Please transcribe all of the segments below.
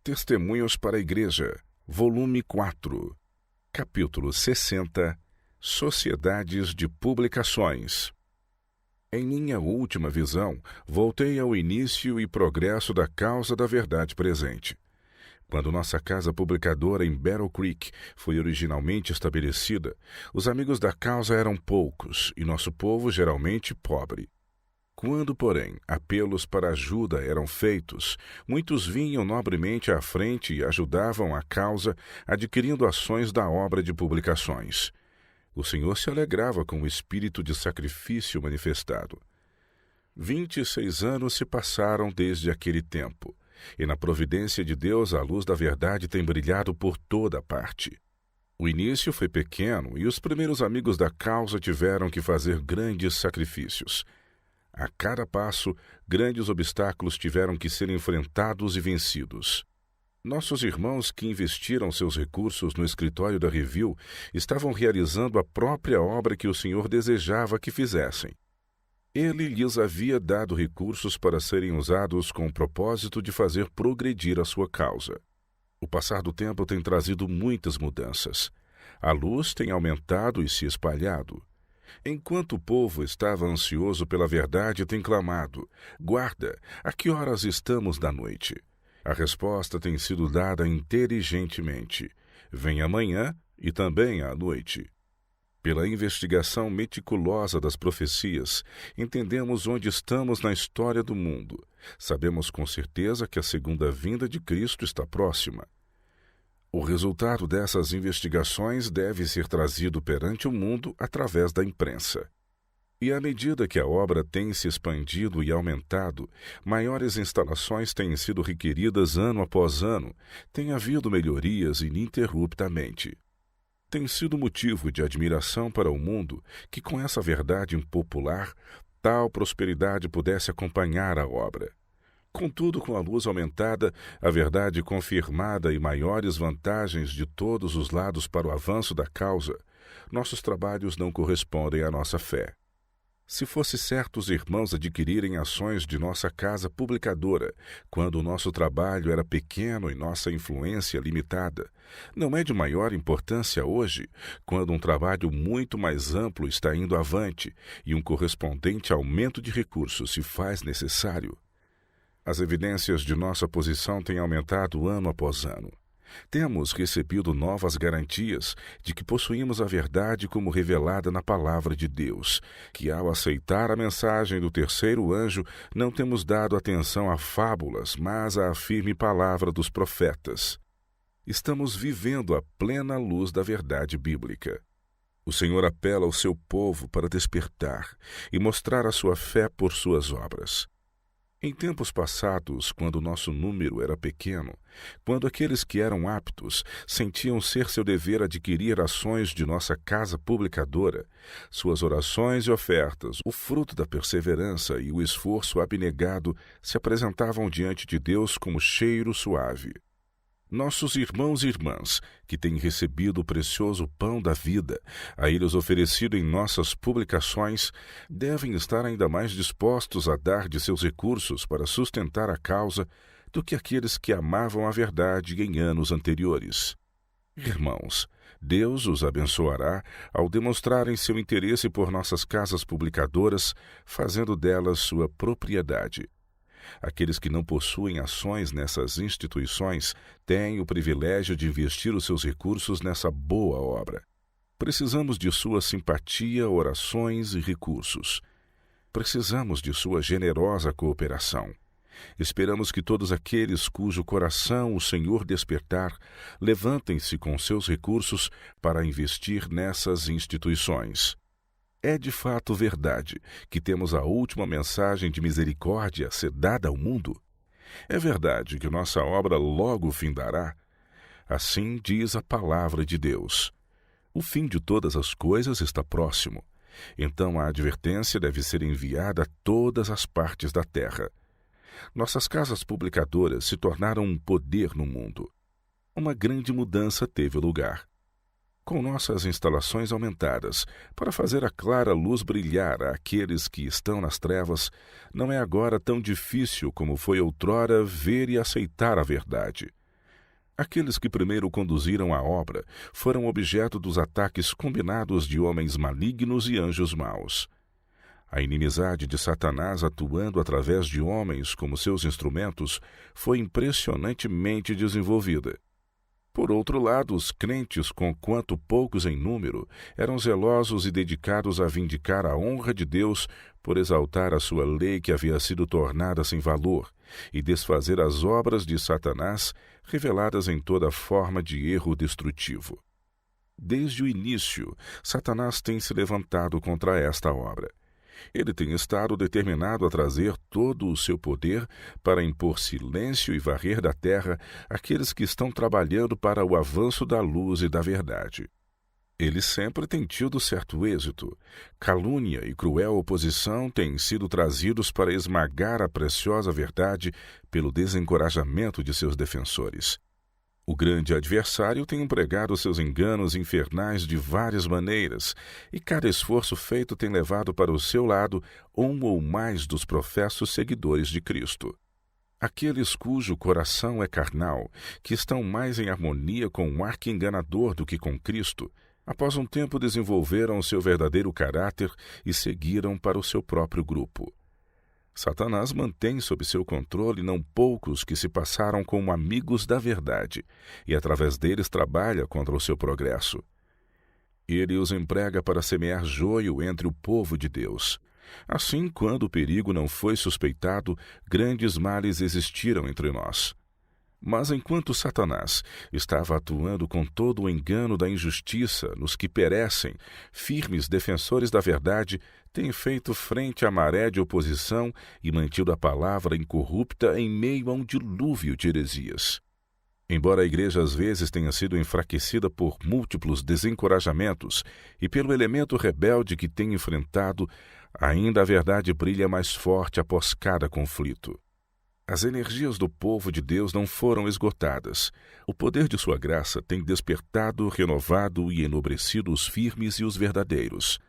Testemunhos para a Igreja, volume 4, capítulo 60, Sociedades de Publicações. Em minha última visão, voltei ao início e progresso da causa da verdade presente. Quando nossa casa publicadora em Battle Creek foi originalmente estabelecida, os amigos da causa eram poucos e nosso povo geralmente pobre. Quando, porém, apelos para ajuda eram feitos, muitos vinham nobremente à frente e ajudavam a causa, adquirindo ações da obra de publicações. O Senhor se alegrava com o espírito de sacrifício manifestado. 26 anos se passaram desde aquele tempo, e na providência de Deus a luz da verdade tem brilhado por toda parte. O início foi pequeno e os primeiros amigos da causa tiveram que fazer grandes sacrifícios. A cada passo, grandes obstáculos tiveram que ser enfrentados e vencidos. Nossos irmãos que investiram seus recursos no escritório da Review estavam realizando a própria obra que o Senhor desejava que fizessem. Ele lhes havia dado recursos para serem usados com o propósito de fazer progredir a sua causa. O passar do tempo tem trazido muitas mudanças. A luz tem aumentado e se espalhado. Enquanto o povo estava ansioso pela verdade, tem clamado: guarda, a que horas estamos da noite? A resposta tem sido dada inteligentemente: vem amanhã e também à noite. Pela investigação meticulosa das profecias, entendemos onde estamos na história do mundo. Sabemos com certeza que a segunda vinda de Cristo está próxima. O resultado dessas investigações deve ser trazido perante o mundo através da imprensa. E à medida que a obra tem se expandido e aumentado, maiores instalações têm sido requeridas ano após ano, tem havido melhorias ininterruptamente. Tem sido motivo de admiração para o mundo que, com essa verdade impopular, tal prosperidade pudesse acompanhar a obra. Contudo, com a luz aumentada, a verdade confirmada e maiores vantagens de todos os lados para o avanço da causa, nossos trabalhos não correspondem à nossa fé. Se fosse certo os irmãos adquirirem ações de nossa casa publicadora, quando o nosso trabalho era pequeno e nossa influência limitada, não é de maior importância hoje, quando um trabalho muito mais amplo está indo avante e um correspondente aumento de recursos se faz necessário. As evidências de nossa posição têm aumentado ano após ano. Temos recebido novas garantias de que possuímos a verdade como revelada na palavra de Deus, que ao aceitar a mensagem do terceiro anjo, não temos dado atenção a fábulas, mas à firme palavra dos profetas. Estamos vivendo a plena luz da verdade bíblica. O Senhor apela ao seu povo para despertar e mostrar a sua fé por suas obras. Em tempos passados, quando nosso número era pequeno, quando aqueles que eram aptos sentiam ser seu dever adquirir ações de nossa casa publicadora, suas orações e ofertas, o fruto da perseverança e o esforço abnegado se apresentavam diante de Deus como cheiro suave. Nossos irmãos e irmãs, que têm recebido o precioso pão da vida, a eles oferecido em nossas publicações, devem estar ainda mais dispostos a dar de seus recursos para sustentar a causa do que aqueles que amavam a verdade em anos anteriores. Irmãos, Deus os abençoará ao demonstrarem seu interesse por nossas casas publicadoras, fazendo delas sua propriedade. Aqueles que não possuem ações nessas instituições têm o privilégio de investir os seus recursos nessa boa obra. Precisamos de sua simpatia, orações e recursos. Precisamos de sua generosa cooperação. Esperamos que todos aqueles cujo coração o Senhor despertar levantem-se com seus recursos para investir nessas instituições. É de fato verdade que temos a última mensagem de misericórdia a ser dada ao mundo? É verdade que nossa obra logo findará? Assim diz a palavra de Deus. O fim de todas as coisas está próximo. Então a advertência deve ser enviada a todas as partes da terra. Nossas casas publicadoras se tornaram um poder no mundo. Uma grande mudança teve lugar. Com nossas instalações aumentadas, para fazer a clara luz brilhar àqueles que estão nas trevas, não é agora tão difícil como foi outrora ver e aceitar a verdade. Aqueles que primeiro conduziram a obra foram objeto dos ataques combinados de homens malignos e anjos maus. A inimizade de Satanás atuando através de homens como seus instrumentos foi impressionantemente desenvolvida. Por outro lado, os crentes, conquanto poucos em número, eram zelosos e dedicados a vindicar a honra de Deus por exaltar a sua lei que havia sido tornada sem valor e desfazer as obras de Satanás reveladas em toda forma de erro destrutivo. Desde o início, Satanás tem se levantado contra esta obra. Ele tem estado determinado a trazer todo o seu poder para impor silêncio e varrer da terra aqueles que estão trabalhando para o avanço da luz e da verdade. Ele sempre tem tido certo êxito. Calúnia e cruel oposição têm sido trazidos para esmagar a preciosa verdade pelo desencorajamento de seus defensores. O grande adversário tem empregado seus enganos infernais de várias maneiras, e cada esforço feito tem levado para o seu lado um ou mais dos professos seguidores de Cristo. Aqueles cujo coração é carnal, que estão mais em harmonia com o arqui-enganador do que com Cristo, após um tempo desenvolveram seu verdadeiro caráter e seguiram para o seu próprio grupo. Satanás mantém sob seu controle não poucos que se passaram como amigos da verdade e através deles trabalha contra o seu progresso. Ele os emprega para semear joio entre o povo de Deus. Assim, quando o perigo não foi suspeitado, grandes males existiram entre nós. Mas enquanto Satanás estava atuando com todo o engano da injustiça nos que perecem, firmes defensores da verdade têm feito frente à maré de oposição e mantido a palavra incorrupta em meio a um dilúvio de heresias. Embora a igreja às vezes tenha sido enfraquecida por múltiplos desencorajamentos e pelo elemento rebelde que tem enfrentado, ainda a verdade brilha mais forte após cada conflito. As energias do povo de Deus não foram esgotadas. O poder de sua graça tem despertado, renovado e enobrecido os firmes e os verdadeiros.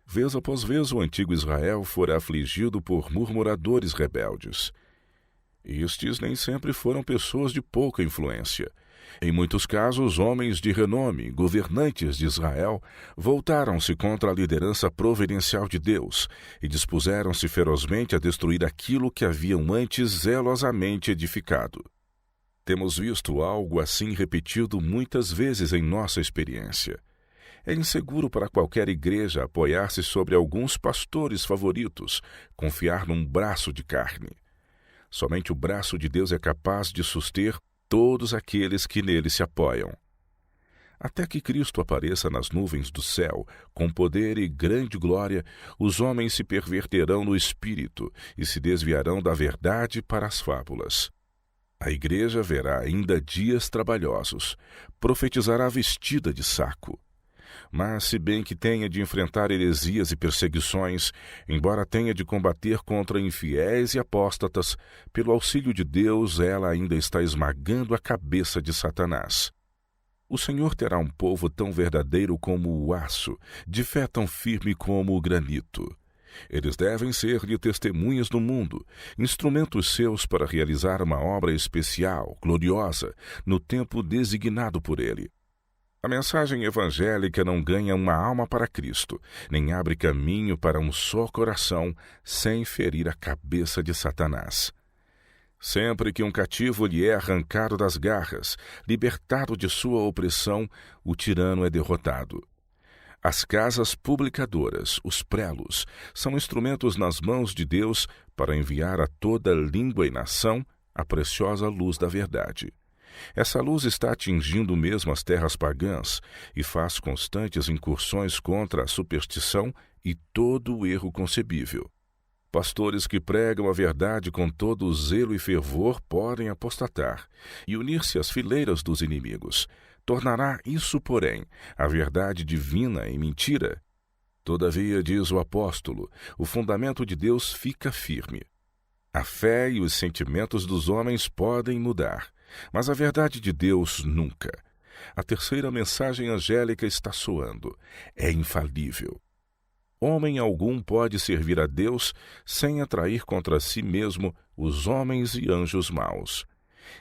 Vez após vez o antigo Israel fora afligido por murmuradores rebeldes. Estes nem sempre foram pessoas de pouca influência. Em muitos casos, homens de renome, governantes de Israel, voltaram-se contra a liderança providencial de Deus e dispuseram-se ferozmente a destruir aquilo que haviam antes zelosamente edificado. Temos visto algo assim repetido muitas vezes em nossa experiência. É inseguro para qualquer igreja apoiar-se sobre alguns pastores favoritos, confiar num braço de carne. Somente o braço de Deus é capaz de suster todos aqueles que nele se apoiam. Até que Cristo apareça nas nuvens do céu, com poder e grande glória, os homens se perverterão no espírito e se desviarão da verdade para as fábulas. A igreja verá ainda dias trabalhosos, profetizará vestida de saco. Mas, se bem que tenha de enfrentar heresias e perseguições, embora tenha de combater contra infiéis e apóstatas, pelo auxílio de Deus ela ainda está esmagando a cabeça de Satanás. O Senhor terá um povo tão verdadeiro como o aço, de fé tão firme como o granito. Eles devem ser-lhe testemunhas no mundo, instrumentos seus para realizar uma obra especial, gloriosa, no tempo designado por ele. A mensagem evangélica não ganha uma alma para Cristo, nem abre caminho para um só coração, sem ferir a cabeça de Satanás. Sempre que um cativo lhe é arrancado das garras, libertado de sua opressão, o tirano é derrotado. As casas publicadoras, os prelos, são instrumentos nas mãos de Deus para enviar a toda língua e nação a preciosa luz da verdade. Essa luz está atingindo mesmo as terras pagãs e faz constantes incursões contra a superstição e todo o erro concebível. Pastores que pregam a verdade com todo o zelo e fervor podem apostatar e unir-se às fileiras dos inimigos. Tornará isso, porém, a verdade divina em mentira. Todavia, diz o apóstolo, o fundamento de Deus fica firme. A fé e os sentimentos dos homens podem mudar, mas a verdade de Deus nunca. A terceira mensagem angélica está soando. É infalível. Homem algum pode servir a Deus sem atrair contra si mesmo os homens e anjos maus.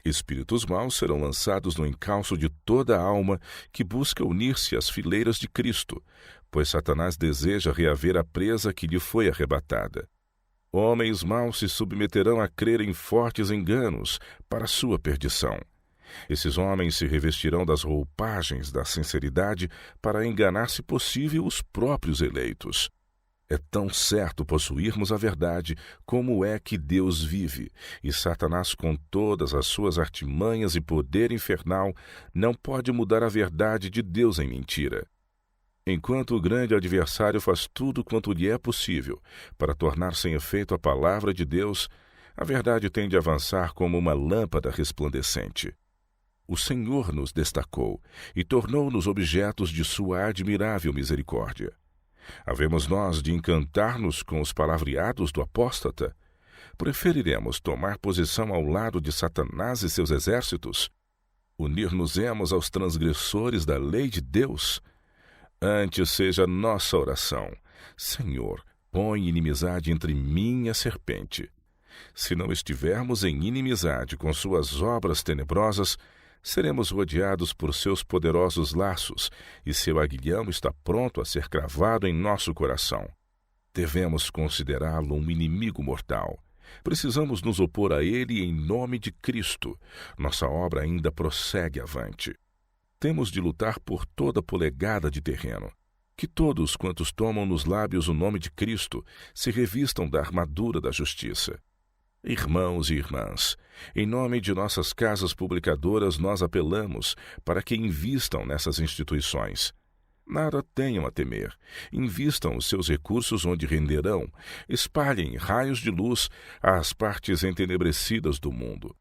Espíritos maus serão lançados no encalço de toda a alma que busca unir-se às fileiras de Cristo, pois Satanás deseja reaver a presa que lhe foi arrebatada. Homens maus se submeterão a crer em fortes enganos para sua perdição. Esses homens se revestirão das roupagens da sinceridade para enganar, se possível, os próprios eleitos. É tão certo possuirmos a verdade como é que Deus vive, e Satanás, com todas as suas artimanhas e poder infernal, não pode mudar a verdade de Deus em mentira. Enquanto o grande adversário faz tudo quanto lhe é possível para tornar sem efeito a palavra de Deus, a verdade tende a avançar como uma lâmpada resplandecente. O Senhor nos destacou e tornou-nos objetos de sua admirável misericórdia. Havemos nós de encantar-nos com os palavreados do apóstata? Preferiremos tomar posição ao lado de Satanás e seus exércitos? Unir-nos-emos aos transgressores da lei de Deus? Antes seja nossa oração: Senhor, põe inimizade entre mim e a serpente. Se não estivermos em inimizade com suas obras tenebrosas, seremos rodeados por seus poderosos laços, e seu aguilhão está pronto a ser cravado em nosso coração. Devemos considerá-lo um inimigo mortal. Precisamos nos opor a ele em nome de Cristo. Nossa obra ainda prossegue avante. Temos de lutar por toda polegada de terreno. Que todos quantos tomam nos lábios o nome de Cristo se revistam da armadura da justiça. Irmãos e irmãs, em nome de nossas casas publicadoras nós apelamos para que invistam nessas instituições. Nada tenham a temer. Invistam os seus recursos onde renderão. Espalhem raios de luz às partes entenebrecidas do mundo.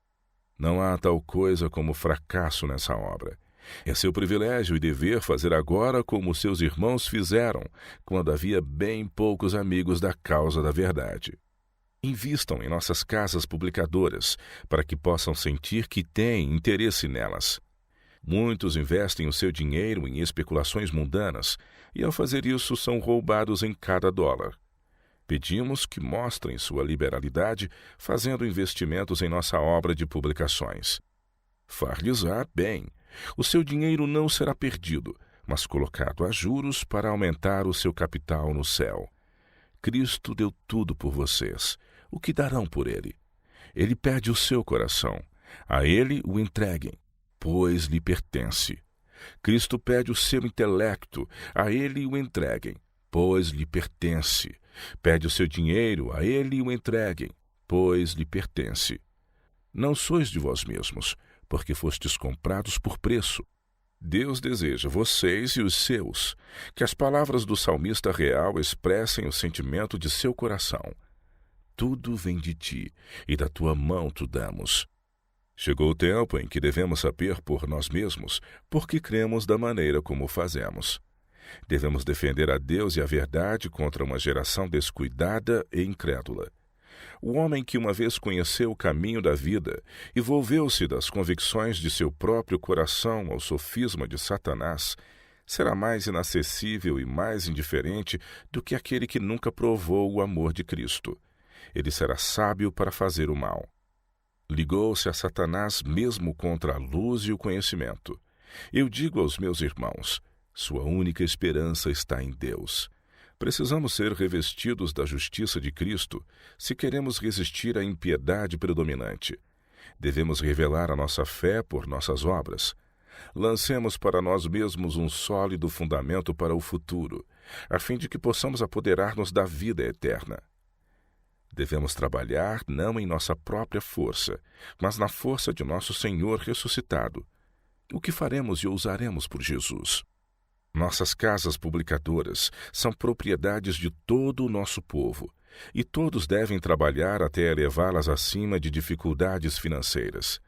Não há tal coisa como fracasso nessa obra. É seu privilégio e dever fazer agora como seus irmãos fizeram, quando havia bem poucos amigos da causa da verdade. Invistam em nossas casas publicadoras, para que possam sentir que têm interesse nelas. Muitos investem o seu dinheiro em especulações mundanas, e ao fazer isso são roubados em cada dólar. Pedimos que mostrem sua liberalidade, fazendo investimentos em nossa obra de publicações. Far-lhes-á bem. O seu dinheiro não será perdido, mas colocado a juros para aumentar o seu capital no céu. Cristo deu tudo por vocês. O que darão por ele? Ele pede o seu coração. A ele o entreguem, pois lhe pertence. Cristo pede o seu intelecto. A ele o entreguem, pois lhe pertence. Pede o seu dinheiro. A ele o entreguem, pois lhe pertence. Não sois de vós mesmos, porque fostes comprados por preço. Deus deseja vocês e os seus, que as palavras do salmista real expressem o sentimento de seu coração. Tudo vem de ti, e da tua mão tu damos. Chegou o tempo em que devemos saber por nós mesmos porque cremos da maneira como fazemos. Devemos defender a Deus e a verdade contra uma geração descuidada e incrédula. O homem que uma vez conheceu o caminho da vida e volveu-se das convicções de seu próprio coração ao sofisma de Satanás, será mais inacessível e mais indiferente do que aquele que nunca provou o amor de Cristo. Ele será sábio para fazer o mal. Ligou-se a Satanás mesmo contra a luz e o conhecimento. Eu digo aos meus irmãos, sua única esperança está em Deus. Precisamos ser revestidos da justiça de Cristo se queremos resistir à impiedade predominante. Devemos revelar a nossa fé por nossas obras. Lancemos para nós mesmos um sólido fundamento para o futuro, a fim de que possamos apoderar-nos da vida eterna. Devemos trabalhar não em nossa própria força, mas na força de nosso Senhor ressuscitado. O que faremos e ousaremos por Jesus? Nossas casas publicadoras são propriedades de todo o nosso povo, e todos devem trabalhar até elevá-las acima de dificuldades financeiras.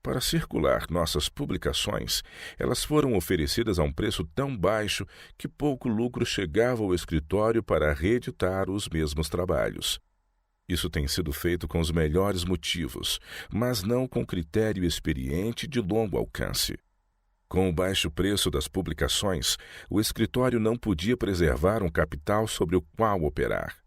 Para circular nossas publicações, elas foram oferecidas a um preço tão baixo que pouco lucro chegava ao escritório para reeditar os mesmos trabalhos. Isso tem sido feito com os melhores motivos, mas não com critério experiente de longo alcance. Com o baixo preço das publicações, o escritório não podia preservar um capital sobre o qual operar.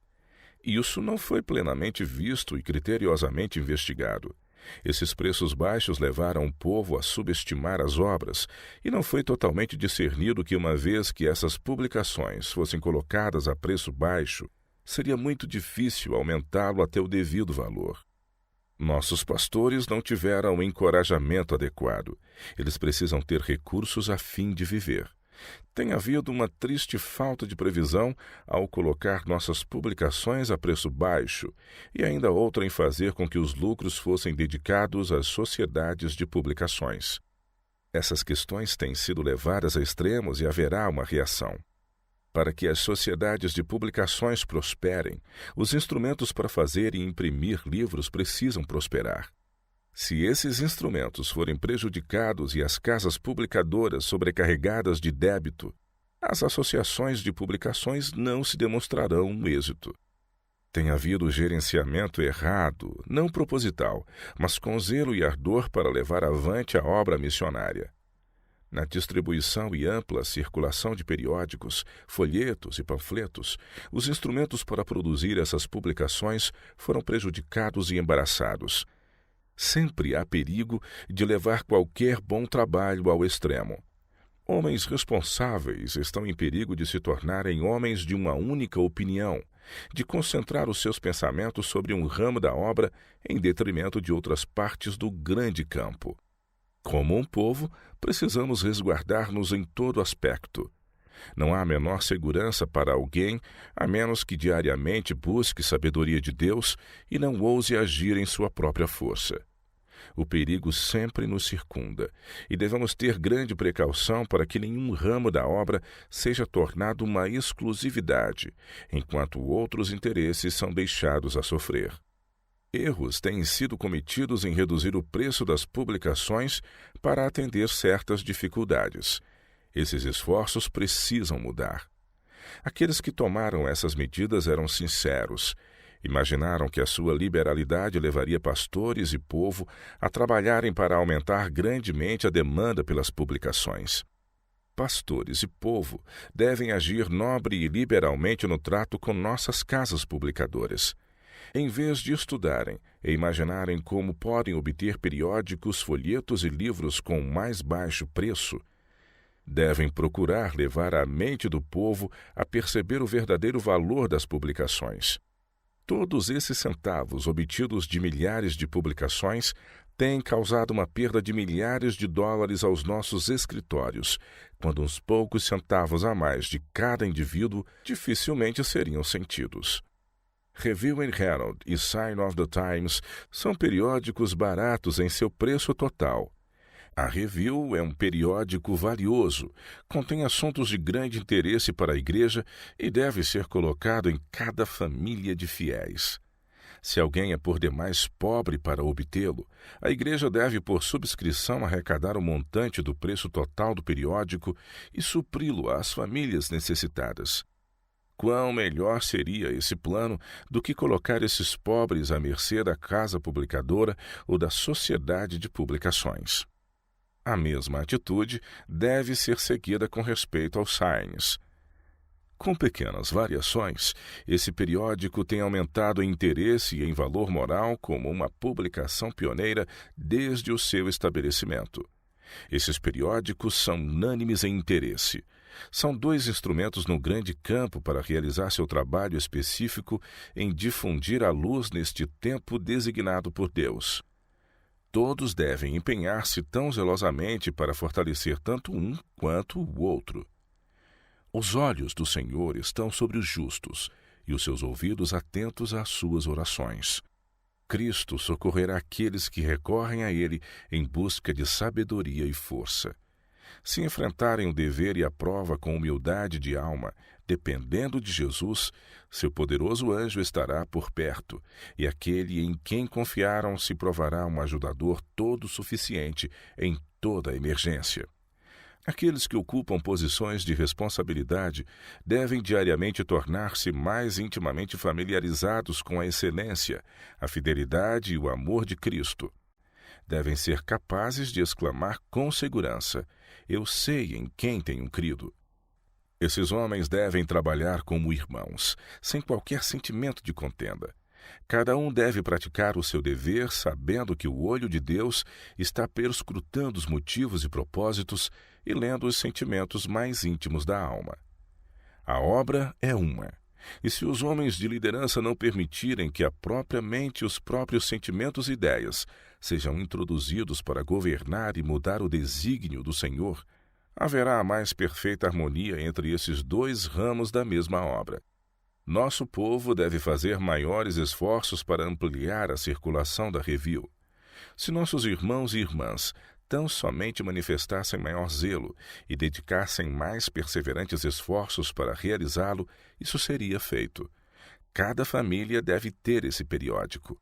Isso não foi plenamente visto e criteriosamente investigado. Esses preços baixos levaram o povo a subestimar as obras, e não foi totalmente discernido que, uma vez que essas publicações fossem colocadas a preço baixo, seria muito difícil aumentá-lo até o devido valor. Nossos pastores não tiveram o encorajamento adequado. Eles precisam ter recursos a fim de viver. Tem havido uma triste falta de previsão ao colocar nossas publicações a preço baixo e ainda outra em fazer com que os lucros fossem dedicados às sociedades de publicações. Essas questões têm sido levadas a extremos e haverá uma reação. Para que as sociedades de publicações prosperem, os instrumentos para fazer e imprimir livros precisam prosperar. Se esses instrumentos forem prejudicados e as casas publicadoras sobrecarregadas de débito, as associações de publicações não se demonstrarão um êxito. Tem havido gerenciamento errado, não proposital, mas com zelo e ardor para levar avante a obra missionária. Na distribuição e ampla circulação de periódicos, folhetos e panfletos, os instrumentos para produzir essas publicações foram prejudicados e embaraçados. Sempre há perigo de levar qualquer bom trabalho ao extremo. Homens responsáveis estão em perigo de se tornarem homens de uma única opinião, de concentrar os seus pensamentos sobre um ramo da obra em detrimento de outras partes do grande campo. Como um povo, precisamos resguardar-nos em todo aspecto. Não há a menor segurança para alguém, a menos que diariamente busque sabedoria de Deus e não ouse agir em sua própria força. O perigo sempre nos circunda, e devemos ter grande precaução para que nenhum ramo da obra seja tornado uma exclusividade, enquanto outros interesses são deixados a sofrer. Erros têm sido cometidos em reduzir o preço das publicações para atender certas dificuldades. Esses esforços precisam mudar. Aqueles que tomaram essas medidas eram sinceros. Imaginaram que a sua liberalidade levaria pastores e povo a trabalharem para aumentar grandemente a demanda pelas publicações. Pastores e povo devem agir nobre e liberalmente no trato com nossas casas publicadoras. Em vez de estudarem e imaginarem como podem obter periódicos, folhetos e livros com mais baixo preço, devem procurar levar a mente do povo a perceber o verdadeiro valor das publicações. Todos esses centavos obtidos de milhares de publicações têm causado uma perda de milhares de dólares aos nossos escritórios, quando uns poucos centavos a mais de cada indivíduo dificilmente seriam sentidos. Review and Herald e Sign of the Times são periódicos baratos em seu preço total. A Review é um periódico valioso, contém assuntos de grande interesse para a igreja e deve ser colocado em cada família de fiéis. Se alguém é por demais pobre para obtê-lo, a igreja deve, por subscrição, arrecadar o montante do preço total do periódico e supri-lo às famílias necessitadas. Quão melhor seria esse plano do que colocar esses pobres à mercê da casa publicadora ou da sociedade de publicações. A mesma atitude deve ser seguida com respeito aos Signs. Com pequenas variações, esse periódico tem aumentado em interesse e em valor moral como uma publicação pioneira desde o seu estabelecimento. Esses periódicos são unânimes em interesse. São dois instrumentos no grande campo para realizar seu trabalho específico em difundir a luz neste tempo designado por Deus. Todos devem empenhar-se tão zelosamente para fortalecer tanto um quanto o outro. Os olhos do Senhor estão sobre os justos e os seus ouvidos atentos às suas orações. Cristo socorrerá aqueles que recorrem a Ele em busca de sabedoria e força. Se enfrentarem o dever e a prova com humildade de alma, dependendo de Jesus, seu poderoso anjo estará por perto, e aquele em quem confiaram se provará um ajudador todo suficiente em toda emergência. Aqueles que ocupam posições de responsabilidade devem diariamente tornar-se mais intimamente familiarizados com a excelência, a fidelidade e o amor de Cristo. Devem ser capazes de exclamar com segurança: "Eu sei em quem tenho crido." Esses homens devem trabalhar como irmãos, sem qualquer sentimento de contenda. Cada um deve praticar o seu dever, sabendo que o olho de Deus está perscrutando os motivos e propósitos e lendo os sentimentos mais íntimos da alma. A obra é uma, e se os homens de liderança não permitirem que a própria mente e os próprios sentimentos e ideias sejam introduzidos para governar e mudar o desígnio do Senhor, haverá a mais perfeita harmonia entre esses dois ramos da mesma obra. Nosso povo deve fazer maiores esforços para ampliar a circulação da Review. Se nossos irmãos e irmãs tão somente manifestassem maior zelo e dedicassem mais perseverantes esforços para realizá-lo, isso seria feito. Cada família deve ter esse periódico.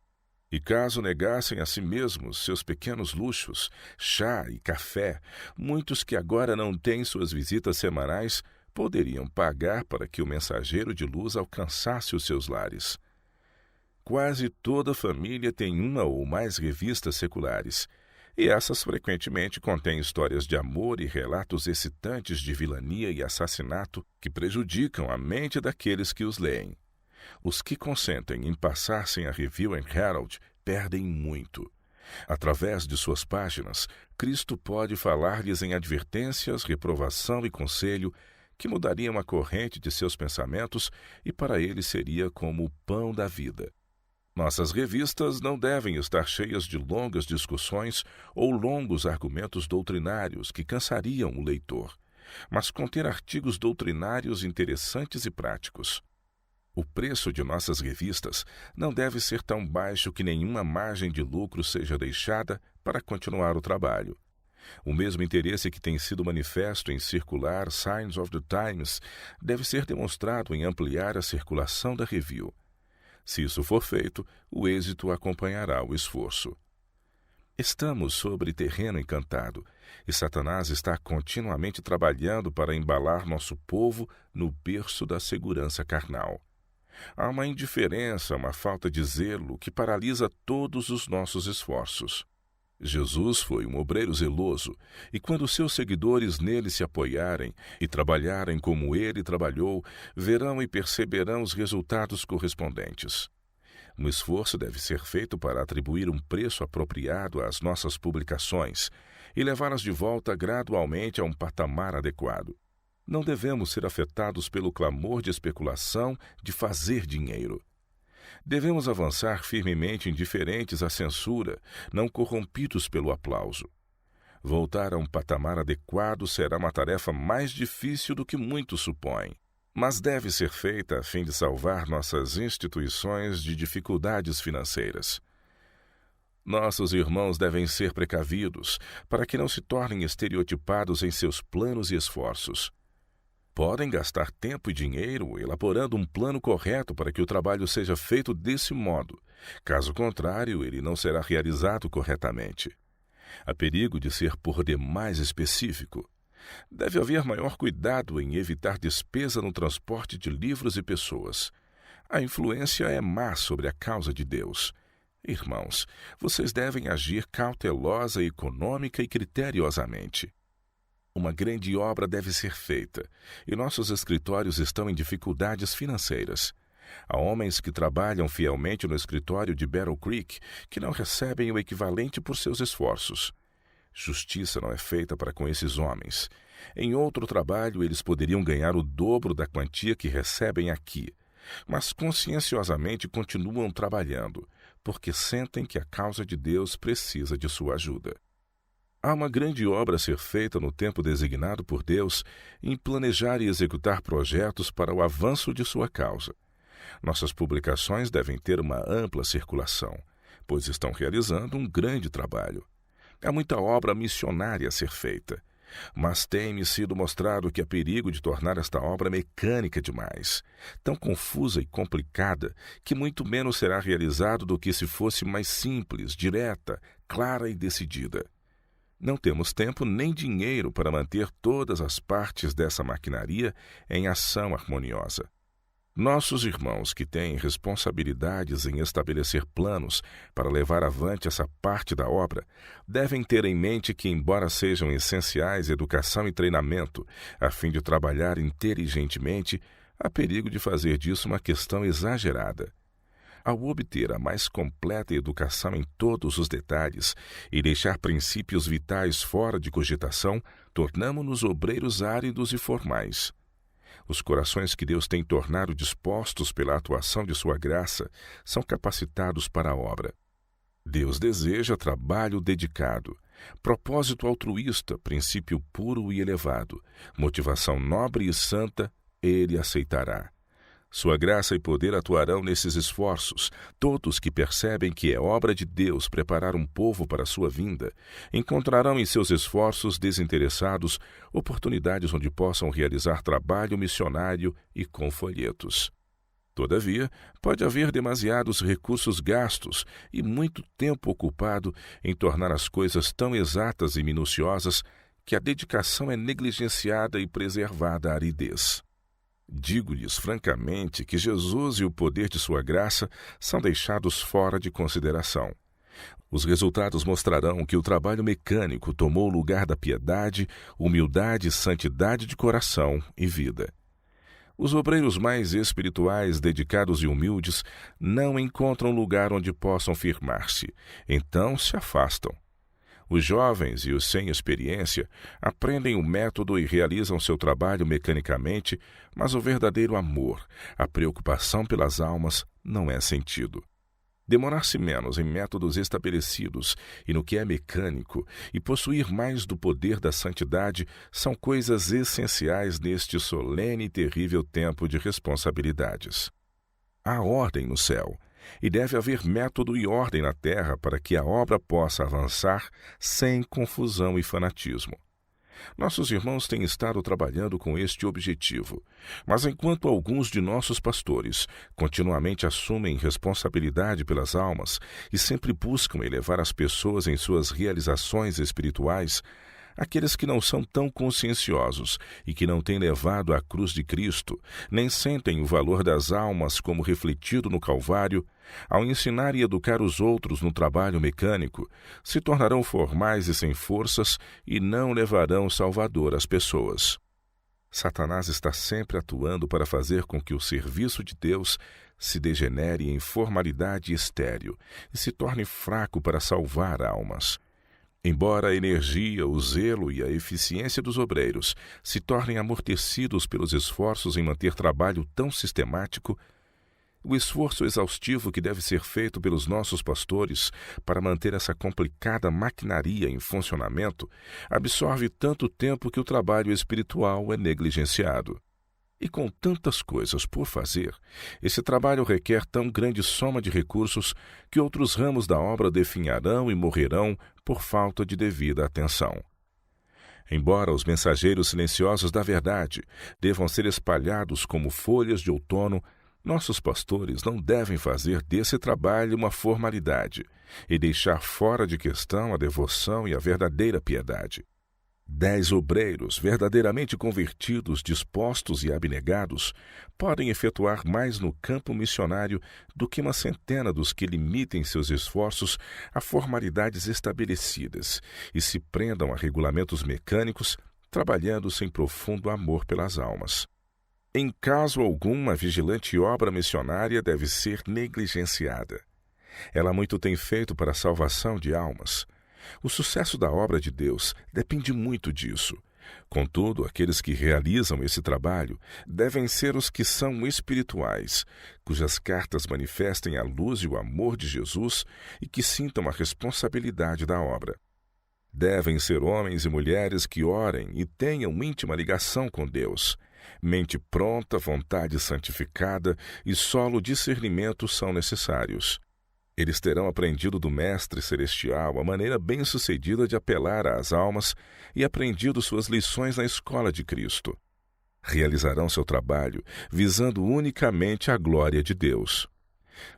E caso negassem a si mesmos seus pequenos luxos, chá e café, muitos que agora não têm suas visitas semanais poderiam pagar para que o mensageiro de luz alcançasse os seus lares. Quase toda família tem uma ou mais revistas seculares, e essas frequentemente contêm histórias de amor e relatos excitantes de vilania e assassinato que prejudicam a mente daqueles que os leem. Os que consentem em passar sem a Review and Herald perdem muito. Através de suas páginas, Cristo pode falar-lhes em advertências, reprovação e conselho que mudariam a corrente de seus pensamentos e para eles seria como o pão da vida. Nossas revistas não devem estar cheias de longas discussões ou longos argumentos doutrinários que cansariam o leitor, mas conter artigos doutrinários interessantes e práticos. O preço de nossas revistas não deve ser tão baixo que nenhuma margem de lucro seja deixada para continuar o trabalho. O mesmo interesse que tem sido manifesto em circular Signs of the Times deve ser demonstrado em ampliar a circulação da Review. Se isso for feito, o êxito acompanhará o esforço. Estamos sobre terreno encantado, e Satanás está continuamente trabalhando para embalar nosso povo no berço da segurança carnal. Há uma indiferença, uma falta de zelo que paralisa todos os nossos esforços. Jesus foi um obreiro zeloso, e quando seus seguidores nele se apoiarem e trabalharem como ele trabalhou, verão e perceberão os resultados correspondentes. Um esforço deve ser feito para atribuir um preço apropriado às nossas publicações e levá-las de volta gradualmente a um patamar adequado. Não devemos ser afetados pelo clamor de especulação de fazer dinheiro. Devemos avançar firmemente indiferentes à censura, não corrompidos pelo aplauso. Voltar a um patamar adequado será uma tarefa mais difícil do que muitos supõem, mas deve ser feita a fim de salvar nossas instituições de dificuldades financeiras. Nossos irmãos devem ser precavidos, para que não se tornem estereotipados em seus planos e esforços. Podem gastar tempo e dinheiro elaborando um plano correto para que o trabalho seja feito desse modo. Caso contrário, ele não será realizado corretamente. Há perigo de ser por demais específico. Deve haver maior cuidado em evitar despesa no transporte de livros e pessoas. A influência é má sobre a causa de Deus. Irmãos, vocês devem agir cautelosa, econômica e criteriosamente. Uma grande obra deve ser feita, e nossos escritórios estão em dificuldades financeiras. Há homens que trabalham fielmente no escritório de Battle Creek que não recebem o equivalente por seus esforços. Justiça não é feita para com esses homens. Em outro trabalho, eles poderiam ganhar o dobro da quantia que recebem aqui, mas conscienciosamente continuam trabalhando, porque sentem que a causa de Deus precisa de sua ajuda. Há uma grande obra a ser feita no tempo designado por Deus em planejar e executar projetos para o avanço de sua causa. Nossas publicações devem ter uma ampla circulação, pois estão realizando um grande trabalho. Há muita obra missionária a ser feita, mas tem-me sido mostrado que há perigo de tornar esta obra mecânica demais, tão confusa e complicada que muito menos será realizado do que se fosse mais simples, direta, clara e decidida. Não temos tempo nem dinheiro para manter todas as partes dessa maquinaria em ação harmoniosa. Nossos irmãos que têm responsabilidades em estabelecer planos para levar avante essa parte da obra devem ter em mente que, embora sejam essenciais educação e treinamento a fim de trabalhar inteligentemente, há perigo de fazer disso uma questão exagerada. Ao obter a mais completa educação em todos os detalhes e deixar princípios vitais fora de cogitação, tornamo-nos obreiros áridos e formais. Os corações que Deus tem tornado dispostos pela atuação de sua graça são capacitados para a obra. Deus deseja trabalho dedicado, propósito altruísta, princípio puro e elevado, motivação nobre e santa, Ele aceitará. Sua graça e poder atuarão nesses esforços. Todos que percebem que é obra de Deus preparar um povo para a sua vinda, encontrarão em seus esforços desinteressados oportunidades onde possam realizar trabalho missionário e com folhetos. Todavia, pode haver demasiados recursos gastos e muito tempo ocupado em tornar as coisas tão exatas e minuciosas que a dedicação é negligenciada e preservada a aridez. Digo-lhes francamente que Jesus e o poder de sua graça são deixados fora de consideração. Os resultados mostrarão que o trabalho mecânico tomou o lugar da piedade, humildade, santidade de coração e vida. Os obreiros mais espirituais, dedicados e humildes, não encontram lugar onde possam firmar-se, então se afastam. Os jovens e os sem experiência aprendem o método e realizam seu trabalho mecanicamente, mas o verdadeiro amor, a preocupação pelas almas, não é sentido. Demorar-se menos em métodos estabelecidos e no que é mecânico e possuir mais do poder da santidade são coisas essenciais neste solene e terrível tempo de responsabilidades. Há ordem no céu, e deve haver método e ordem na terra para que a obra possa avançar sem confusão e fanatismo. Nossos irmãos têm estado trabalhando com este objetivo, mas enquanto alguns de nossos pastores continuamente assumem responsabilidade pelas almas e sempre buscam elevar as pessoas em suas realizações espirituais, aqueles que não são tão conscienciosos e que não têm levado a cruz de Cristo, nem sentem o valor das almas como refletido no Calvário, ao ensinar e educar os outros no trabalho mecânico, se tornarão formais e sem forças e não levarão Salvador às pessoas. Satanás está sempre atuando para fazer com que o serviço de Deus se degenere em formalidade estéril e se torne fraco para salvar almas. Embora a energia, o zelo e a eficiência dos obreiros se tornem amortecidos pelos esforços em manter trabalho tão sistemático, o esforço exaustivo que deve ser feito pelos nossos pastores para manter essa complicada maquinaria em funcionamento absorve tanto tempo que o trabalho espiritual é negligenciado. E com tantas coisas por fazer, esse trabalho requer tão grande soma de recursos que outros ramos da obra definharão e morrerão por falta de devida atenção. Embora os mensageiros silenciosos da verdade devam ser espalhados como folhas de outono, nossos pastores não devem fazer desse trabalho uma formalidade e deixar fora de questão a devoção e a verdadeira piedade. 10 obreiros verdadeiramente convertidos, dispostos e abnegados podem efetuar mais no campo missionário do que uma centena dos que limitem seus esforços a formalidades estabelecidas e se prendam a regulamentos mecânicos, trabalhando sem profundo amor pelas almas. Em caso algum, a vigilante obra missionária deve ser negligenciada. Ela muito tem feito para a salvação de almas. O sucesso da obra de Deus depende muito disso. Contudo, aqueles que realizam esse trabalho devem ser os que são espirituais, cujas cartas manifestem a luz e o amor de Jesus e que sintam a responsabilidade da obra. Devem ser homens e mulheres que orem e tenham íntima ligação com Deus. Mente pronta, vontade santificada e solo discernimento são necessários. Eles terão aprendido do Mestre Celestial a maneira bem-sucedida de apelar às almas e aprendido suas lições na escola de Cristo. Realizarão seu trabalho visando unicamente a glória de Deus.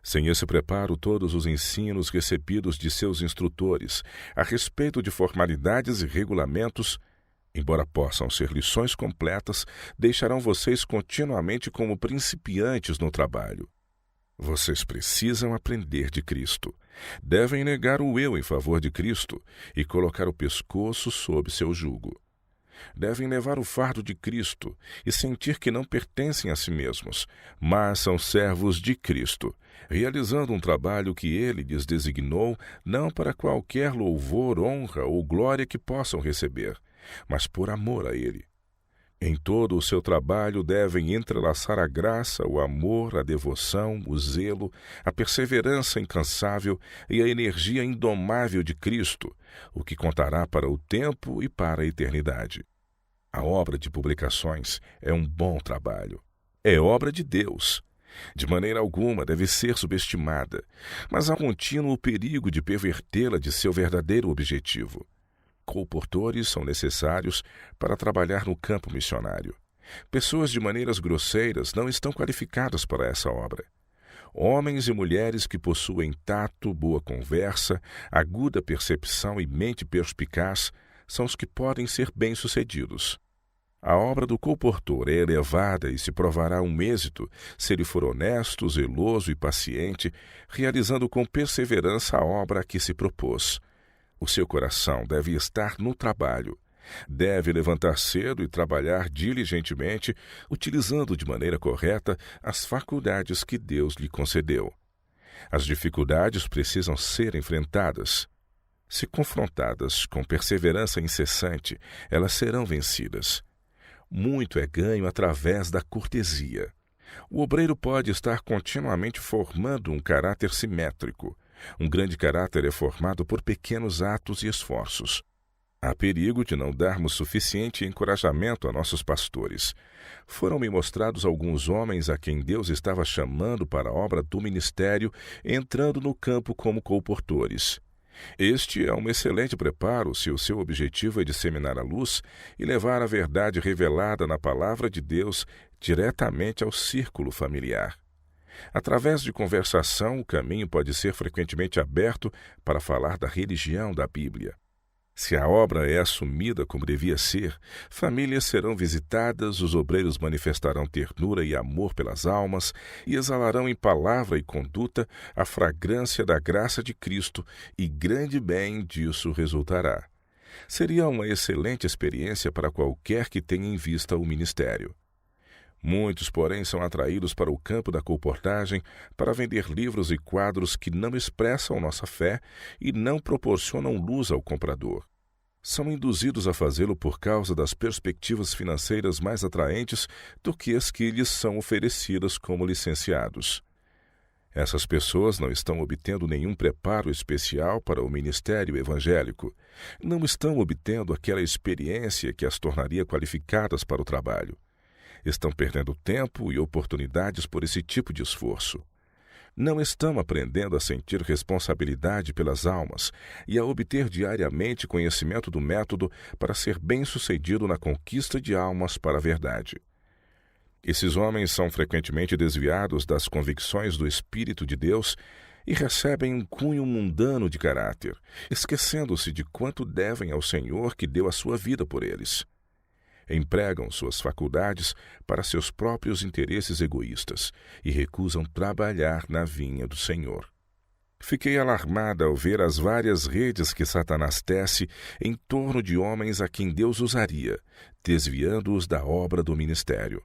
Sem esse preparo, todos os ensinos recebidos de seus instrutores a respeito de formalidades e regulamentos, embora possam ser lições completas, deixarão vocês continuamente como principiantes no trabalho. Vocês precisam aprender de Cristo. Devem negar o eu em favor de Cristo e colocar o pescoço sob seu jugo. Devem levar o fardo de Cristo e sentir que não pertencem a si mesmos, mas são servos de Cristo, realizando um trabalho que Ele lhes designou não para qualquer louvor, honra ou glória que possam receber, mas por amor a Ele. Em todo o seu trabalho devem entrelaçar a graça, o amor, a devoção, o zelo, a perseverança incansável e a energia indomável de Cristo, o que contará para o tempo e para a eternidade. A obra de publicações é um bom trabalho. É obra de Deus. De maneira alguma deve ser subestimada, mas há contínuo perigo de pervertê-la de seu verdadeiro objetivo. Colportores são necessários para trabalhar no campo missionário. Pessoas de maneiras grosseiras não estão qualificadas para essa obra. Homens e mulheres que possuem tato, boa conversa, aguda percepção e mente perspicaz são os que podem ser bem-sucedidos. A obra do colportor é elevada e se provará um êxito se ele for honesto, zeloso e paciente, realizando com perseverança a obra a que se propôs. O seu coração deve estar no trabalho. Deve levantar cedo e trabalhar diligentemente, utilizando de maneira correta as faculdades que Deus lhe concedeu. As dificuldades precisam ser enfrentadas. Se confrontadas com perseverança incessante, elas serão vencidas. Muito é ganho através da cortesia. O obreiro pode estar continuamente formando um caráter simétrico. Um grande caráter é formado por pequenos atos e esforços. Há perigo de não darmos suficiente encorajamento a nossos pastores. Foram-me mostrados alguns homens a quem Deus estava chamando para a obra do ministério, entrando no campo como colportores. Este é um excelente preparo se o seu objetivo é disseminar a luz e levar a verdade revelada na palavra de Deus diretamente ao círculo familiar. Através de conversação, o caminho pode ser frequentemente aberto para falar da religião da Bíblia. Se a obra é assumida como devia ser, famílias serão visitadas, os obreiros manifestarão ternura e amor pelas almas e exalarão em palavra e conduta a fragrância da graça de Cristo, e grande bem disso resultará. Seria uma excelente experiência para qualquer que tenha em vista o ministério. Muitos, porém, são atraídos para o campo da colportagem para vender livros e quadros que não expressam nossa fé e não proporcionam luz ao comprador. São induzidos a fazê-lo por causa das perspectivas financeiras mais atraentes do que as que lhes são oferecidas como licenciados. Essas pessoas não estão obtendo nenhum preparo especial para o ministério evangélico. Não estão obtendo aquela experiência que as tornaria qualificadas para o trabalho. Estão perdendo tempo e oportunidades por esse tipo de esforço. Não estão aprendendo a sentir responsabilidade pelas almas e a obter diariamente conhecimento do método para ser bem-sucedido na conquista de almas para a verdade. Esses homens são frequentemente desviados das convicções do Espírito de Deus e recebem um cunho mundano de caráter, esquecendo-se de quanto devem ao Senhor que deu a sua vida por eles. Empregam suas faculdades para seus próprios interesses egoístas e recusam trabalhar na vinha do Senhor. Fiquei alarmada ao ver as várias redes que Satanás tece em torno de homens a quem Deus usaria, desviando-os da obra do ministério.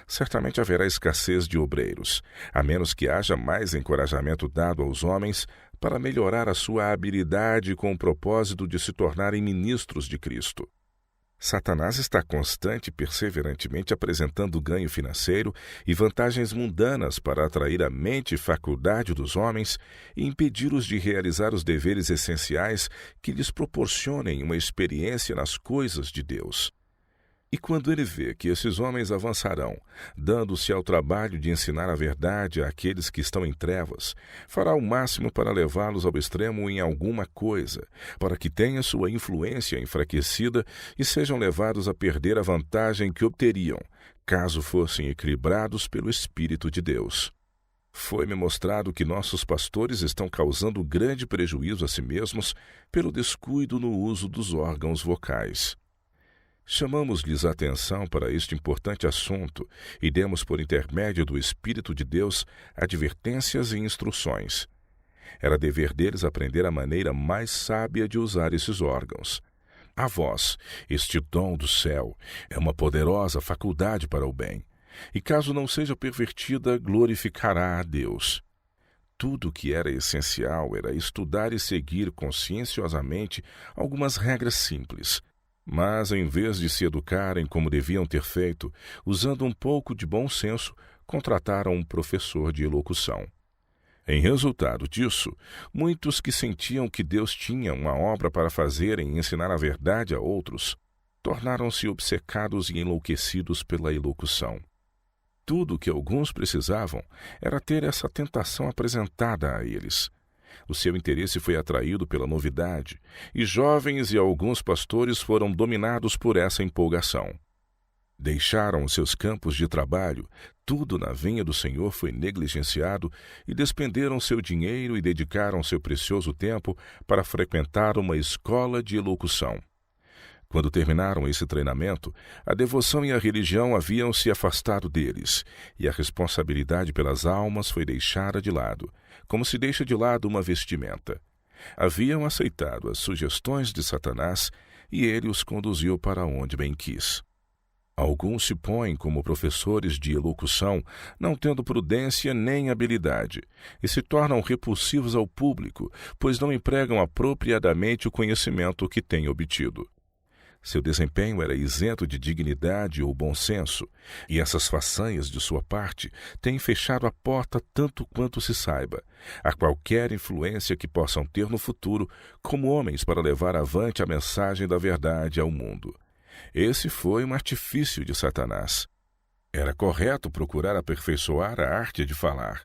Certamente haverá escassez de obreiros, a menos que haja mais encorajamento dado aos homens para melhorar a sua habilidade com o propósito de se tornarem ministros de Cristo. Satanás está constante e perseverantemente apresentando ganho financeiro e vantagens mundanas para atrair a mente e faculdade dos homens e impedi-los de realizar os deveres essenciais que lhes proporcionem uma experiência nas coisas de Deus. E quando ele vê que esses homens avançarão, dando-se ao trabalho de ensinar a verdade àqueles que estão em trevas, fará o máximo para levá-los ao extremo em alguma coisa, para que tenha sua influência enfraquecida e sejam levados a perder a vantagem que obteriam, caso fossem equilibrados pelo Espírito de Deus. Foi-me mostrado que nossos pastores estão causando grande prejuízo a si mesmos pelo descuido no uso dos órgãos vocais. Chamamos-lhes a atenção para este importante assunto e demos por intermédio do Espírito de Deus advertências e instruções. Era dever deles aprender a maneira mais sábia de usar esses órgãos. A vós, este dom do céu é uma poderosa faculdade para o bem, e caso não seja pervertida, glorificará a Deus. Tudo o que era essencial era estudar e seguir conscienciosamente algumas regras simples. Mas, em vez de se educarem como deviam ter feito, usando um pouco de bom senso, contrataram um professor de elocução. Em resultado disso, muitos que sentiam que Deus tinha uma obra para fazer em ensinar a verdade a outros, tornaram-se obcecados e enlouquecidos pela elocução. Tudo o que alguns precisavam era ter essa tentação apresentada a eles. O seu interesse foi atraído pela novidade, e jovens e alguns pastores foram dominados por essa empolgação. Deixaram os seus campos de trabalho, tudo na vinha do Senhor foi negligenciado, e despenderam seu dinheiro e dedicaram seu precioso tempo para frequentar uma escola de elocução. Quando terminaram esse treinamento, a devoção e a religião haviam se afastado deles, e a responsabilidade pelas almas foi deixada de lado, como se deixa de lado uma vestimenta. Haviam aceitado as sugestões de Satanás, e ele os conduziu para onde bem quis. Alguns se põem como professores de elocução, não tendo prudência nem habilidade, e se tornam repulsivos ao público, pois não empregam apropriadamente o conhecimento que têm obtido. Seu desempenho era isento de dignidade ou bom senso, e essas façanhas de sua parte têm fechado a porta tanto quanto se saiba, a qualquer influência que possam ter no futuro como homens para levar avante a mensagem da verdade ao mundo. Esse foi um artifício de Satanás. Era correto procurar aperfeiçoar a arte de falar,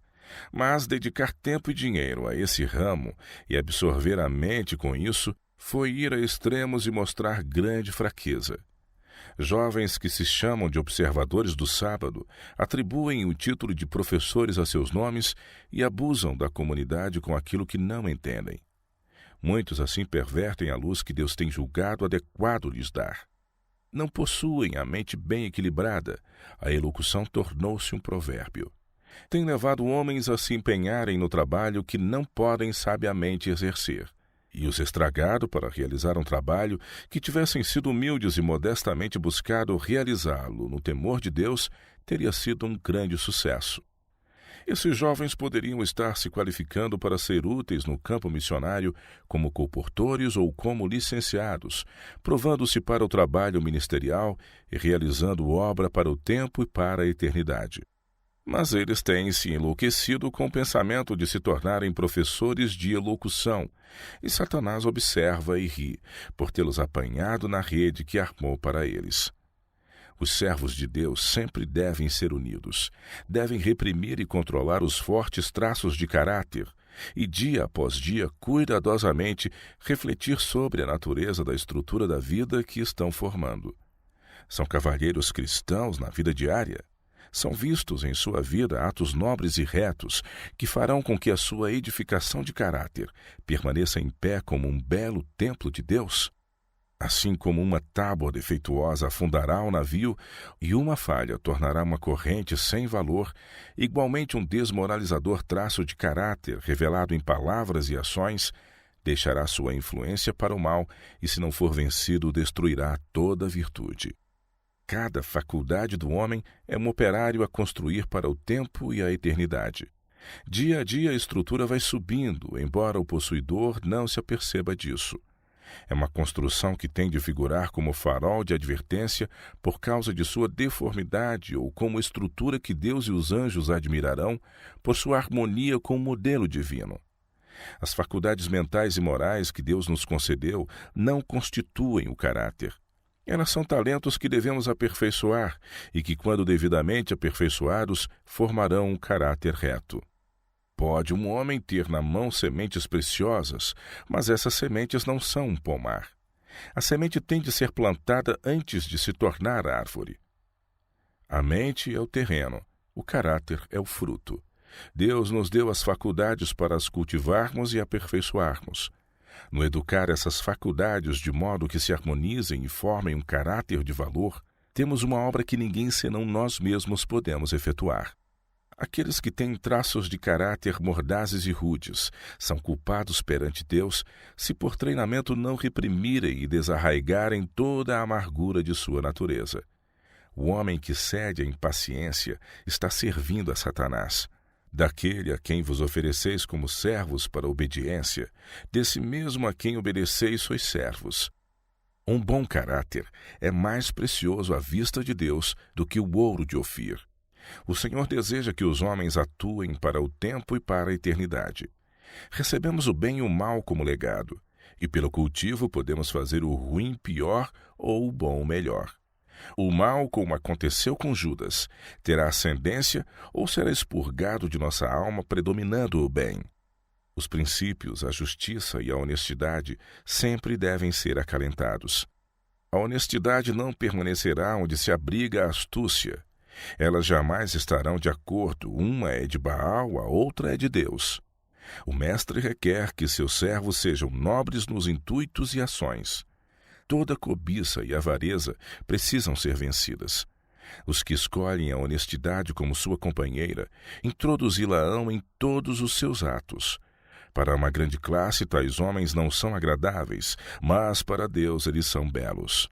mas dedicar tempo e dinheiro a esse ramo e absorver a mente com isso foi ir a extremos e mostrar grande fraqueza. Jovens que se chamam de observadores do sábado atribuem o título de professores a seus nomes e abusam da comunidade com aquilo que não entendem. Muitos assim pervertem a luz que Deus tem julgado adequado lhes dar. Não possuem a mente bem equilibrada, a elocução tornou-se um provérbio. Tem levado homens a se empenharem no trabalho que não podem sabiamente exercer, e os estragado para realizar um trabalho que tivessem sido humildes e modestamente buscado realizá-lo no temor de Deus, teria sido um grande sucesso. Esses jovens poderiam estar se qualificando para ser úteis no campo missionário como colportores ou como licenciados, provando-se para o trabalho ministerial e realizando obra para o tempo e para a eternidade. Mas eles têm se enlouquecido com o pensamento de se tornarem professores de elocução, e Satanás observa e ri, por tê-los apanhado na rede que armou para eles. Os servos de Deus sempre devem ser unidos, devem reprimir e controlar os fortes traços de caráter e, dia após dia, cuidadosamente refletir sobre a natureza da estrutura da vida que estão formando. São cavalheiros cristãos na vida diária. São vistos em sua vida atos nobres e retos que farão com que a sua edificação de caráter permaneça em pé como um belo templo de Deus. Assim como uma tábua defeituosa afundará o navio e uma falha tornará uma corrente sem valor, igualmente um desmoralizador traço de caráter revelado em palavras e ações deixará sua influência para o mal e, se não for vencido, destruirá toda virtude. Cada faculdade do homem é um operário a construir para o tempo e a eternidade. Dia a dia a estrutura vai subindo, embora o possuidor não se aperceba disso. É uma construção que tem de figurar como farol de advertência por causa de sua deformidade ou como estrutura que Deus e os anjos admirarão por sua harmonia com o modelo divino. As faculdades mentais e morais que Deus nos concedeu não constituem o caráter. Elas são talentos que devemos aperfeiçoar e que, quando devidamente aperfeiçoados, formarão um caráter reto. Pode um homem ter na mão sementes preciosas, mas essas sementes não são um pomar. A semente tem de ser plantada antes de se tornar árvore. A mente é o terreno, o caráter é o fruto. Deus nos deu as faculdades para as cultivarmos e aperfeiçoarmos. No educar essas faculdades de modo que se harmonizem e formem um caráter de valor, temos uma obra que ninguém senão nós mesmos podemos efetuar. Aqueles que têm traços de caráter mordazes e rudes são culpados perante Deus se por treinamento não reprimirem e desarraigarem toda a amargura de sua natureza. O homem que cede à impaciência está servindo a Satanás. Daquele a quem vos ofereceis como servos para a obediência, desse mesmo a quem obedeceis sois servos. Um bom caráter é mais precioso à vista de Deus do que o ouro de Ofir. O Senhor deseja que os homens atuem para o tempo e para a eternidade. Recebemos o bem e o mal como legado, e pelo cultivo podemos fazer o ruim pior ou o bom melhor. O mal, como aconteceu com Judas, terá ascendência ou será expurgado de nossa alma, predominando o bem. Os princípios, a justiça e a honestidade sempre devem ser acalentados. A honestidade não permanecerá onde se abriga a astúcia. Elas jamais estarão de acordo, uma é de Baal, a outra é de Deus. O mestre requer que seus servos sejam nobres nos intuitos e ações. Toda cobiça e avareza precisam ser vencidas. Os que escolhem a honestidade como sua companheira, introduzi-la-ão em todos os seus atos. Para uma grande classe, tais homens não são agradáveis, mas para Deus eles são belos.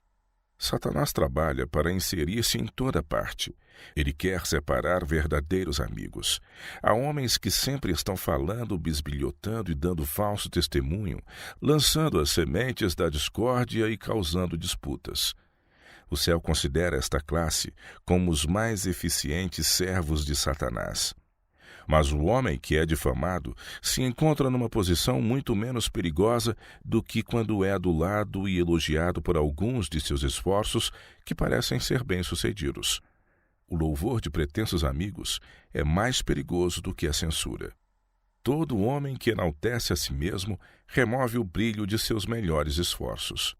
Satanás trabalha para inserir-se em toda parte. Ele quer separar verdadeiros amigos. Há homens que sempre estão falando, bisbilhotando e dando falso testemunho, lançando as sementes da discórdia e causando disputas. O céu considera esta classe como os mais eficientes servos de Satanás. Mas o homem que é difamado se encontra numa posição muito menos perigosa do que quando é adulado e elogiado por alguns de seus esforços que parecem ser bem-sucedidos. O louvor de pretensos amigos é mais perigoso do que a censura. Todo homem que enaltece a si mesmo remove o brilho de seus melhores esforços.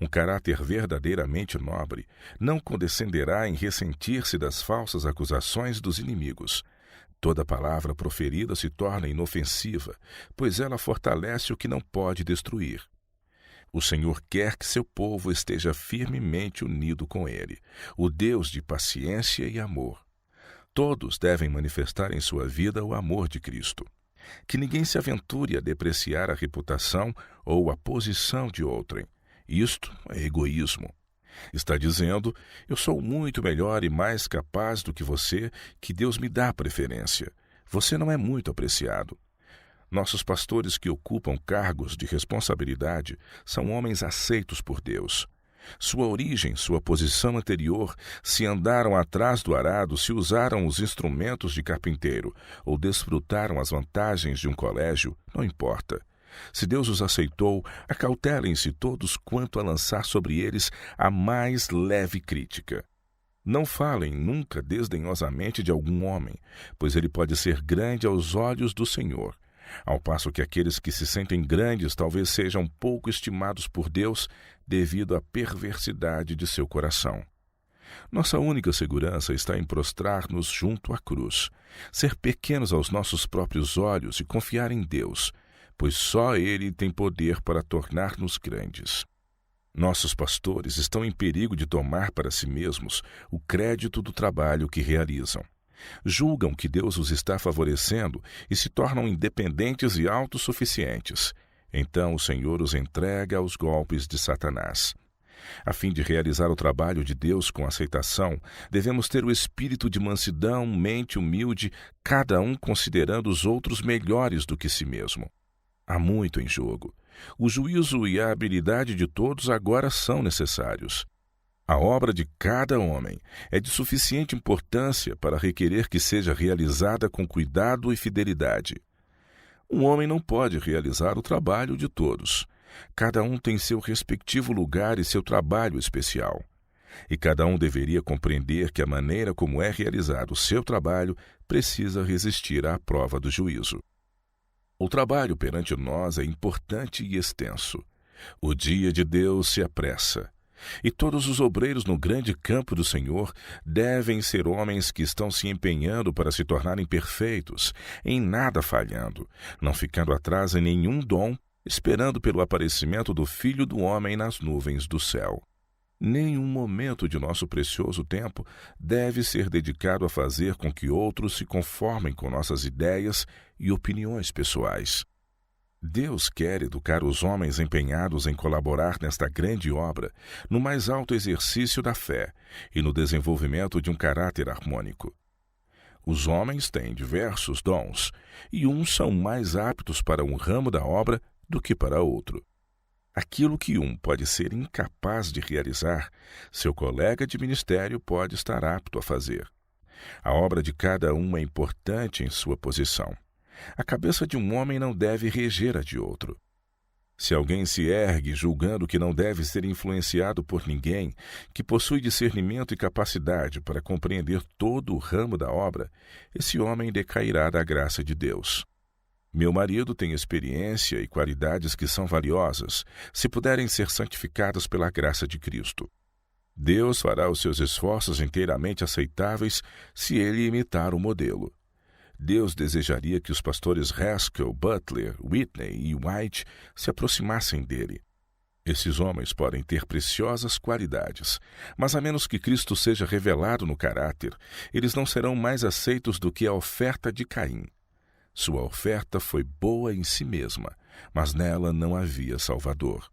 Um caráter verdadeiramente nobre não condescenderá em ressentir-se das falsas acusações dos inimigos. Toda palavra proferida se torna inofensiva, pois ela fortalece o que não pode destruir. O Senhor quer que seu povo esteja firmemente unido com Ele, o Deus de paciência e amor. Todos devem manifestar em sua vida o amor de Cristo. Que ninguém se aventure a depreciar a reputação ou a posição de outrem. Isto é egoísmo. Está dizendo, eu sou muito melhor e mais capaz do que você, que Deus me dá preferência. Você não é muito apreciado. Nossos pastores que ocupam cargos de responsabilidade são homens aceitos por Deus. Sua origem, sua posição anterior, se andaram atrás do arado, se usaram os instrumentos de carpinteiro ou desfrutaram as vantagens de um colégio, não importa. Se Deus os aceitou, acautelem-se todos quanto a lançar sobre eles a mais leve crítica. Não falem nunca desdenhosamente de algum homem, pois ele pode ser grande aos olhos do Senhor, ao passo que aqueles que se sentem grandes talvez sejam pouco estimados por Deus devido à perversidade de seu coração. Nossa única segurança está em prostrar-nos junto à cruz, ser pequenos aos nossos próprios olhos e confiar em Deus, pois só Ele tem poder para tornar-nos grandes. Nossos pastores estão em perigo de tomar para si mesmos o crédito do trabalho que realizam. Julgam que Deus os está favorecendo e se tornam independentes e autossuficientes. Então o Senhor os entrega aos golpes de Satanás. A fim de realizar o trabalho de Deus com aceitação, devemos ter o espírito de mansidão, mente humilde, cada um considerando os outros melhores do que si mesmo. Há muito em jogo. O juízo e a habilidade de todos agora são necessários. A obra de cada homem é de suficiente importância para requerer que seja realizada com cuidado e fidelidade. Um homem não pode realizar o trabalho de todos. Cada um tem seu respectivo lugar e seu trabalho especial. E cada um deveria compreender que a maneira como é realizado o seu trabalho precisa resistir à prova do juízo. O trabalho perante nós é importante e extenso. O dia de Deus se apressa. E todos os obreiros no grande campo do Senhor devem ser homens que estão se empenhando para se tornarem perfeitos, em nada falhando, não ficando atrás em nenhum dom, esperando pelo aparecimento do Filho do Homem nas nuvens do céu. Nenhum momento de nosso precioso tempo deve ser dedicado a fazer com que outros se conformem com nossas ideias e opiniões pessoais. Deus quer educar os homens empenhados em colaborar nesta grande obra, no mais alto exercício da fé e no desenvolvimento de um caráter harmônico. Os homens têm diversos dons, e uns são mais aptos para um ramo da obra do que para outro. Aquilo que um pode ser incapaz de realizar, seu colega de ministério pode estar apto a fazer. A obra de cada um é importante em sua posição. A cabeça de um homem não deve reger a de outro. Se alguém se ergue julgando que não deve ser influenciado por ninguém, que possui discernimento e capacidade para compreender todo o ramo da obra, esse homem decairá da graça de Deus. Meu marido tem experiência e qualidades que são valiosas, se puderem ser santificadas pela graça de Cristo. Deus fará os seus esforços inteiramente aceitáveis se ele imitar o modelo. Deus desejaria que os pastores Haskell, Butler, Whitney e White se aproximassem dele. Esses homens podem ter preciosas qualidades, mas a menos que Cristo seja revelado no caráter, eles não serão mais aceitos do que a oferta de Caim. Sua oferta foi boa em si mesma, mas nela não havia Salvador.